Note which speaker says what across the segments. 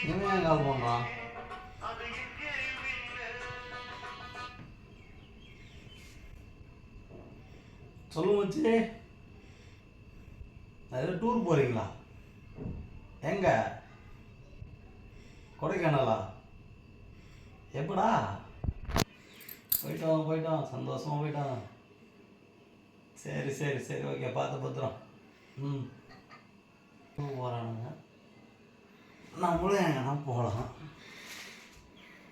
Speaker 1: இவன் ஏன் கால் பண்ணுறான்? சொல்லு மச்சி, அதில் டூர் போகிறீங்களா? எங்க? கொடைக்கானலா? எப்படா? போயிட்டோம் சந்தோஷமா போயிட்டோம். சரி சரி சரி, ஓகே, பார்த்து பத்திரம். ம், போகிறானுங்க, நம்மளும் எங்கன்னா போகலாம்.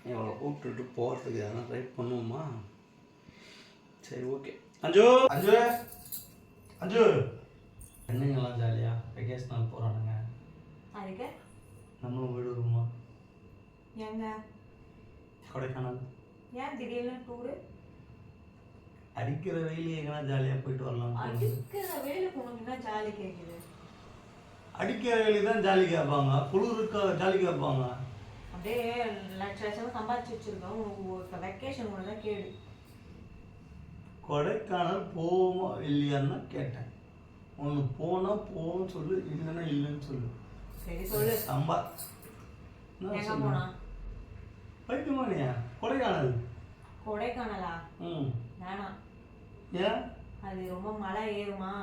Speaker 1: இவளை கூப்பிட்டுட்டு போகிறதுக்கு எதனா ட்ரை பண்ணுவோமா? சரி, ஓகே. அஞ்சு அஞ்சு அஞ்சு, என்னங்கெல்லாம் ஜாலியாக வெக்கேஷனல் போகிறானுங்க.
Speaker 2: அதுக்கு
Speaker 1: நம்மளும் வீடு வருமா?
Speaker 2: எங்க?
Speaker 1: கொடைக்கானல்.
Speaker 2: ஏன் திடீர்னு டூரு?
Speaker 1: அடிக்கிற வெயிலே எங்கன்னா ஜாலியாக போயிட்டு வரலாம்.
Speaker 2: அடிக்கிற வெயிலுக்கு உனக்கு என்ன ஜாலி கேட்குது?
Speaker 1: அடிக்கிற வெயிலுக்கு தான் ஜாலி கேட்பாங்க, குளிருக்கு ஜாலி கேட்பாங்க.
Speaker 2: அப்படியே லட்ச லட்சம் சம்பாதிச்சு வச்சிருக்கோம், உனக்கு வெக்கேஷன் ஒன்று தான் கேடு.
Speaker 1: கொடைக்கானல் போவோமா இல்லையான்னு கேட்டேன். ஒன்று போனால் போவோம்னு சொல்லு, இல்லைன்னா இல்லைன்னு சொல்லு.
Speaker 2: சரி சொல்லு.
Speaker 1: சம்பா
Speaker 2: எங்க போனா?
Speaker 1: பைத்தியமானியா? கொடைக்கானல்.
Speaker 2: கொடைக்கானலா?
Speaker 1: ம்,
Speaker 2: வேணாம்.
Speaker 1: ஏன்?
Speaker 2: அது ரொம்ப மழை ஏறுமா,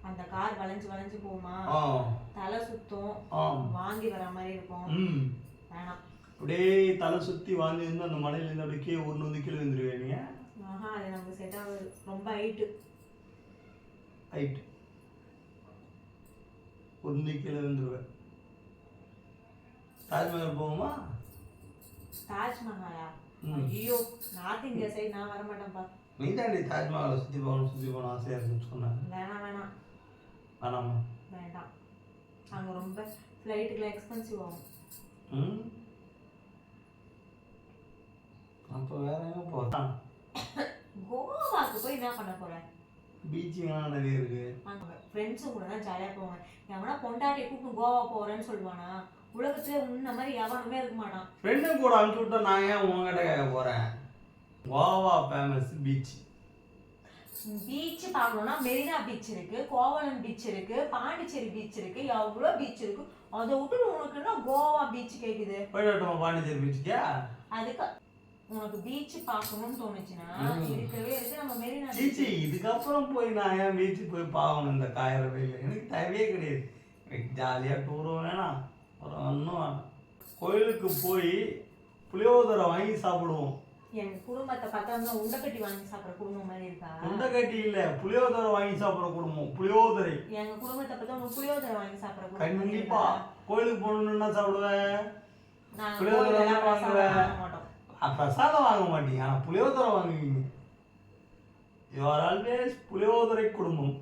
Speaker 2: அந்த கார் வளைஞ்சு வளைஞ்சு போகுமா, தலை சுத்தும், வாந்தி வர மாதிரி இருக்கும். வேணாம்.
Speaker 1: அப்படியே தலை சுற்றி வாந்தி இருந்து அந்த மலையிலேருந்து அப்படியே கீழே ஒன்று வந்து கீழே வந்துடுவேன்.
Speaker 2: ஆஹா, அது நமக்கு செட் ஆகுது, ரொம்ப ஹைட்டு.
Speaker 1: ஒன்று கீழே வந்துடுவேன். தாஜ்மஹால் போவோமா?
Speaker 2: தாஜ்மஹாலா? ஐயோ, நார்த் இந்தியா சைடு நான் வர மாட்டேன்ப்பா.
Speaker 1: நீ தாண்டி தாஜ்மஹாலை சுற்றி போகணும் ஆசையாக இருக்குன்னு சொன்னேன்.
Speaker 2: வேணாமா? வேண்டாம். அங்கே ரொம்ப ஃப்ளைட்டுக்குலாம் எக்ஸ்பென்சிவ் ஆகும்.
Speaker 1: அப்போ வேற எங்கே போகிறான்?
Speaker 2: கோவாக்கு போய் என்ன பண்ண போற?
Speaker 1: பீச்சுங்கெல்லாம் நிறைய இருக்கு.
Speaker 2: அங்கே ஃப்ரெண்ட்ஸும் கூட தான் ஜாலியாக போவாங்க. எவனா பொண்டாட்டி கூப்பிட்டு கோவா போகிறேன்னு சொல்லுவானா? உலகத்துல முன்ன மாதிரி எவனுமே இருக்க மாட்டான்.
Speaker 1: ஃப்ரெண்டும் கூட அனுப்பிச்சு விட்டா நான் ஏன் உங்ககிட்ட கேட்க போகிறேன்? Goa famous beach.
Speaker 2: பீச் பார்க்கணும்னா மெரினா பீச் இருக்கு, கோவலன் பீச் இருக்கு, பாண்டிச்சேரி பீச் இருக்கு, எவ்வளோ பீச் இருக்கு. அதை விட்டு உனக்கு என்ன கோவா பீச் கேட்குது?
Speaker 1: போயிட்டு பாண்டிச்சேரி பீச்சுக்கா?
Speaker 2: அதுக்கு உனக்கு பீச் பார்க்கணும்னு தோணுச்சுன்னா இருக்கவே இருக்கு நம்ம மெரினா
Speaker 1: பீச். இதுக்கப்புறம் போய் நான் ஏன் பீச்சு போய் பார்க்கணும்? இந்த காயிற வெயில் எனக்கு தேவையே கிடையாது. எனக்கு ஜாலியாக டூரும் வேணாம், ஒரு ஒன்றும் வேணாம். கோயிலுக்கு போய் புளியோதரை வாங்கி சாப்பிடுவோம்.
Speaker 2: என் குடும்பத்தை பார்த்தா உண்டக்கட்டி வாங்கி சாப்பிட்ற குடும்பம் மாதிரி இருக்கா?
Speaker 1: உண்டக்கட்டி இல்ல, புளியோதரை வாங்கி சாப்பிட்ற குடும்பம். புளியோதரை.
Speaker 2: எங்க குடும்பத்தை பார்த்தா உனக்கு புளியோதரை வாங்கி சாப்பிட்ற குடும்பம்.
Speaker 1: கண்டிப்பா. கோயிலுக்கு போகணும்னா சாப்பிடுவேன்,
Speaker 2: நான்
Speaker 1: புளியோதரை வாங்குவேன்.
Speaker 2: மாட்டோம்.
Speaker 1: பிரசாதம் வாங்க மாட்டீங்க, ஆனா புளியோதரை வாங்குவீங்க. யூ ஆர் ஆல்வேஸ் புளியோதரை குடும்பம்.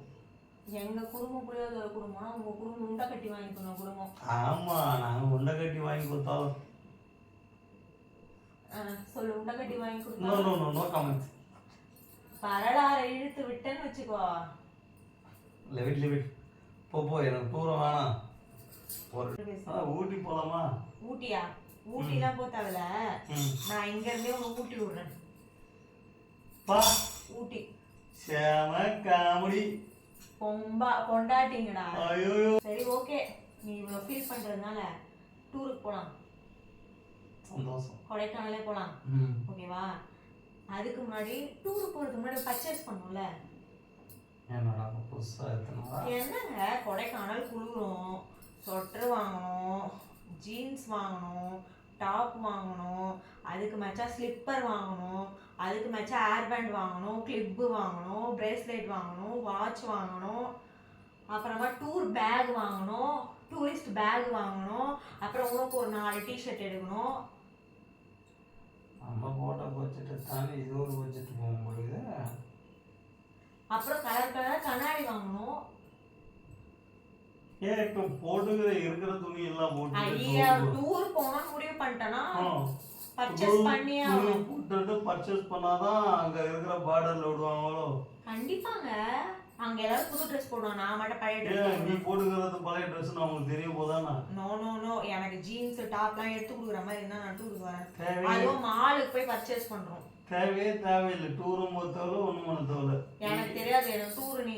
Speaker 2: எங்க குடும்பம் புளியோதரை குடும்பம், உங்க குடும்பம் உண்டக்கட்டி வாங்கி கொடுங்க குடும்பம்.
Speaker 1: ஆமா, நாங்க உண்டக்கட்டி வாங்கி கொடுத்தாலும்
Speaker 2: சொல்லு. உண்டக்கட்டி வாங்கி கொடுத்தா
Speaker 1: no no no no comments.
Speaker 2: வரலாறை இழுத்து விட்டேன்னு வச்சுக்கோ.
Speaker 1: லெவிட் போ எனக்கு தூரம் வேணாம். ஊட்டி போலாமா?
Speaker 2: ஊட்டியா? ஊட்டிலாம் போத்தாவில, நான் இங்க இருந்தே உனக்கு ஊட்டி விடுறேன். ஊட்டி
Speaker 1: சேம காமெடி.
Speaker 2: கொண்டாட்டிங்கடா.
Speaker 1: ஐயோ
Speaker 2: சரி, ஓகே, நீ இவ்வளவு ஃபீல் பண்றதுனால டூருக்கு போலாம்.
Speaker 1: சந்தோஷம்.
Speaker 2: கொடைக்கானலே போலாம். ஓகேவா? அதுக்கு முன்னாடி டூருக்கு போறதுக்கு முன்னாடி பர்ச்சேஸ் பண்ணும்ல.
Speaker 1: என்னடா புதுசா
Speaker 2: என்னங்க, கொடைக்கானல் குளிரும், சொட்டர் வாங்கணும், ஜீன்ஸ் வாங்கணும், டாப் வாங்கணும், அதுக்கு மேட்சா ஸ்லிப்பர் வாங்கணும், அதுக்கு மேட்சா ஏர் பேண்ட் வாங்கணும், கிளிப்பு வாங்கணும், பிரேஸ்லெட் வாங்கணும், வாட்ச் வாங்கணும், அப்புறமா டூர் பேக் வாங்கணும், டூரிஸ்ட் பேக் வாங்கணும், அப்புறம் உனக்கு ஒரு 4 டிஷர்ட் எடுக்கணும்.
Speaker 1: நம்ம போட்ட பட்ஜெட்டு தானே இது ஒரு பட்ஜெட் போகும்போது.
Speaker 2: அப்புறம் கலர் கலர் கண்ணாடி வாங்கணும்.
Speaker 1: ஏன் இப்போ போட்டுக்கிற இருக்கிற துணி எல்லாம் போட்டு
Speaker 2: ஐயா, டூர் போகணும்னு முடிவு பண்ணிட்டேன்னா பர்ச்சேஸ் பண்ணியே ஆகணும்.
Speaker 1: போட்டுட்டு பர்ச்சேஸ் பண்ணாதான் அங்க இருக்கிற பார்டர்ல விடுவாங்களோ?
Speaker 2: கண்டிப்பாங்க. அங்க எல்லாரும் புது ட்ரெஸ் போடுவாங்க, நான் மட்டும் பழைய ட்ரெஸ்.
Speaker 1: நீ போட்டுக்கிறது பழைய ட்ரெஸ் அவங்களுக்கு தெரிய போதானா?
Speaker 2: நோ நோ நோ, எனக்கு ஜீன்ஸ் டாப்லாம் எடுத்து கொடுக்குற மாதிரி இருந்தா நான் டூருக்கு வரேன். அதுவும் மாலுக்கு போய் பர்ச்சேஸ் பண்றோம்.
Speaker 1: தேவையில்லை. டூரும் போத்தவளோ ஒண்ணும் பண்ணத்தவளோ
Speaker 2: எனக்கு தெரியாது. எனக்கு டூர் நீ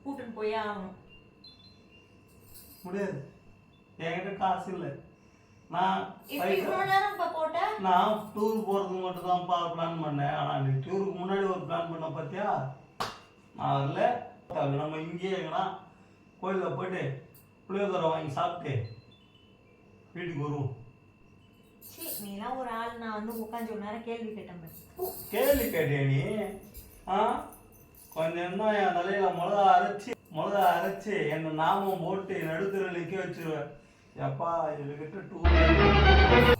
Speaker 2: கூட்டுன்னு போயே ஆகணும்.
Speaker 1: முடியாது, என்கிட்ட காசு இல்லை. நான்
Speaker 2: இப்ப இவ்வளவு நேரம் இப்ப போட்ட
Speaker 1: நான் டூர் போகிறதுக்கு மட்டும் தான்ப்பா பிளான் பண்ணேன். ஆனால் நீ டூருக்கு முன்னாடி ஒரு பிளான் பண்ண பார்த்தியா? நான் அதில் நம்ம இங்கேயே எங்கன்னா கோயிலில் போயிட்டு புளியோதரை வாங்கி சாப்பிட்டு வீட்டுக்கு வருவோம்.
Speaker 2: நீலாம் ஒரு ஆள். நான் வந்து உட்காந்து ஒரு நேரம் கேள்வி கேட்டேன் பாரு.
Speaker 1: கேள்வி கேட்டியா நீ? கொஞ்சம் தான் என் தலையில் மிளகா அரைச்சி என்ன நாமம் போட்டு நடுத்தர நிற்க வச்சிருவேன். எப்பா இதுக்கிட்ட டூர்